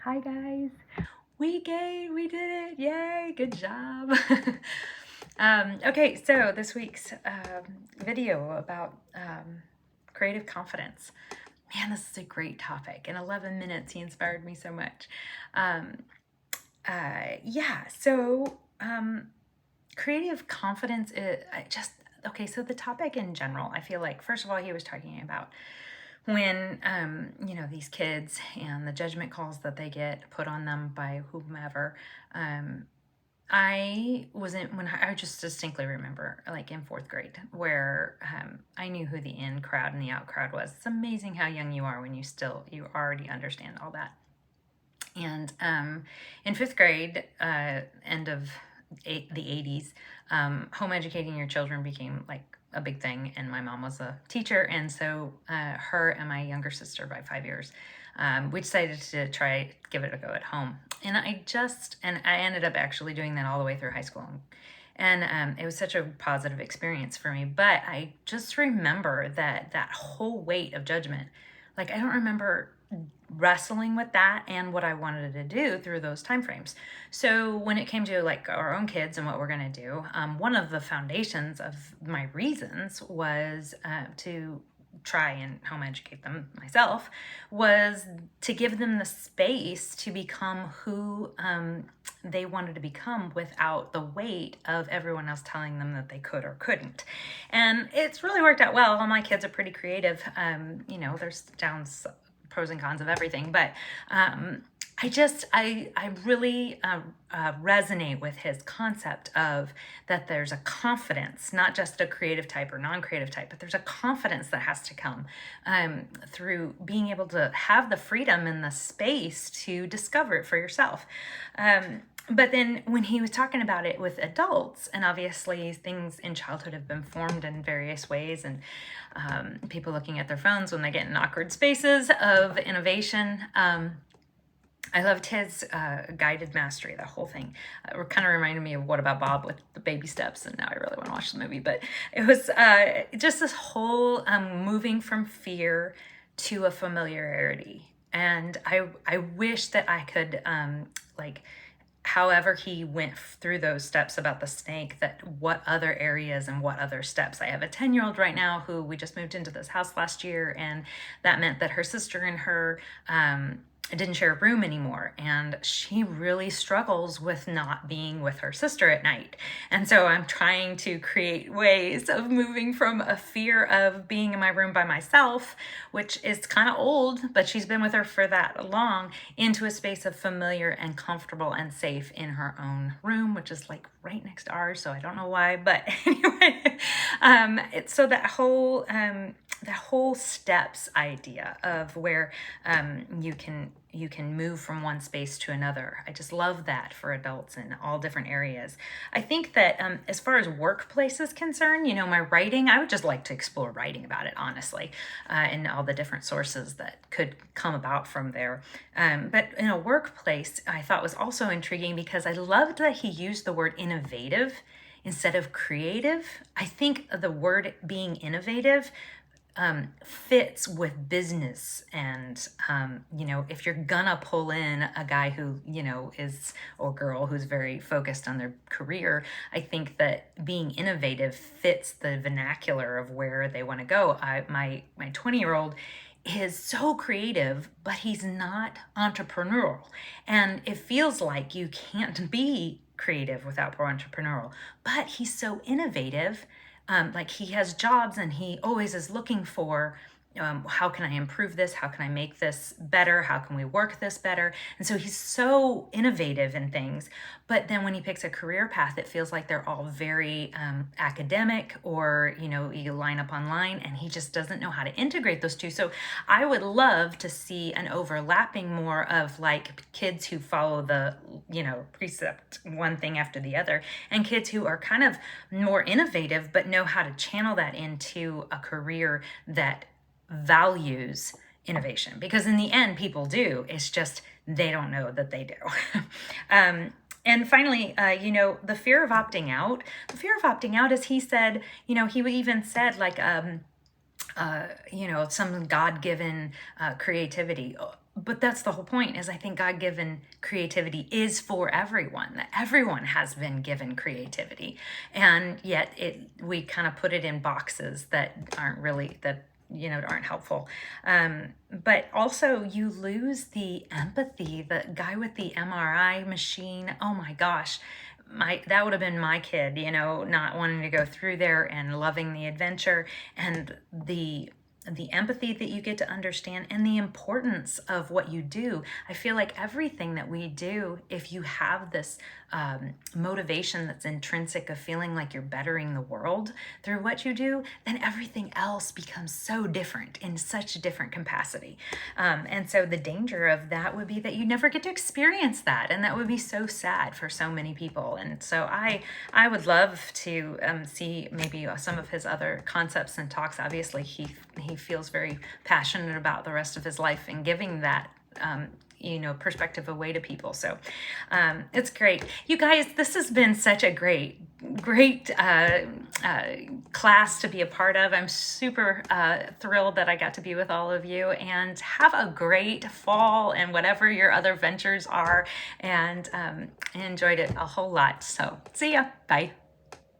Hi guys. We did it. Yay, good job. Okay, so this week's video about creative confidence. Man, this is a great topic. In 11 minutes, he inspired me so much. Creative confidence is okay, so the topic in general, I feel like, first of all, he was talking about when these kids and the judgment calls that they get put on them by whomever. I just distinctly remember, like in fourth grade, where I knew who the in crowd and the out crowd was. It's amazing how young you are when you already understand all that. And in fifth grade, end of the 80s, home educating your children became like a big thing, and my mom was a teacher, and so her and my younger sister by 5 years, we decided to give it a go at home. And I ended up actually doing that all the way through high school. And it was such a positive experience for me. But I just remember that whole weight of judgment. Like, I don't remember wrestling with that and what I wanted to do through those time frames. So when it came to like our own kids and what we're going to do, one of the foundations of my reasons was to try and home educate them myself, was to give them the space to become who they wanted to become without the weight of everyone else telling them that they could or couldn't. And it's really worked out well. All my kids are pretty creative. There's pros and cons of everything, but I really resonate with his concept of that there's a confidence, not just a creative type or non-creative type, but there's a confidence that has to come through being able to have the freedom and the space to discover it for yourself. But then when he was talking about it with adults, and obviously things in childhood have been formed in various ways, and people looking at their phones when they get in awkward spaces of innovation. I loved his guided mastery, the whole thing. It kind of reminded me of What About Bob with the baby steps, and now I really want to watch the movie. But it was just this whole moving from fear to a familiarity. And I wish that I could, however he went through those steps about the snake, that what other areas and what other steps. I have a 10-year-old right now who we just moved into this house last year, and that meant that her sister and her didn't share a room anymore, and she really struggles with not being with her sister at night. And so I'm trying to create ways of moving from a fear of being in my room by myself, which is kind of old, but she's been with her for that long, into a space of familiar and comfortable and safe in her own room, which is like right next to ours, so I don't know why, but anyway. So that whole steps idea of where you can move from one space to another. I just love that for adults in all different areas. I think that as far as workplace is concerned, my writing, I would just like to explore writing about it, honestly, and all the different sources that could come about from there. But in a workplace, I thought was also intriguing because I loved that he used the word innovative instead of creative. I think the word being innovative fits with business, and if you're gonna pull in a guy who is, or girl who's very focused on their career, I think that being innovative fits the vernacular of where they want to go. My 20-year-old is so creative, but he's not entrepreneurial, and it feels like you can't be creative without entrepreneurial, but he's so innovative. Like, he has jobs and he always is looking for how can I improve this? How can I make this better? How can we work this better? And so he's so innovative in things. But then when he picks a career path, it feels like they're all very academic, or, you line up online, and he just doesn't know how to integrate those two. So I would love to see an overlapping more of like kids who follow the, precept one thing after the other, and kids who are kind of more innovative, but know how to channel that into a career that values innovation, because in the end people do. It's just they don't know that they do. And finally, the fear of opting out. The fear of opting out, as he said, he even said like some God-given creativity. but that's the whole point, is I think God-given creativity is for everyone, that everyone has been given creativity, and yet we kind of put it in boxes that aren't really, that aren't helpful. But also you lose the empathy. The guy with the MRI machine, oh my gosh, that would have been my kid, not wanting to go through there and loving the adventure, and the empathy that you get to understand, and the importance of what you do. I feel like everything that we do, if you have this motivation that's intrinsic of feeling like you're bettering the world through what you do, then everything else becomes so different in such a different capacity. And so the danger of that would be that you never get to experience that, and that would be so sad for so many people. And so I would love to see maybe some of his other concepts and talks. Obviously, he feels very passionate about the rest of his life and giving that perspective away to people. So it's great. You guys, this has been such a great class to be a part of. I'm super thrilled that I got to be with all of you, and have a great fall and whatever your other ventures are. And I enjoyed it a whole lot. So see ya. Bye.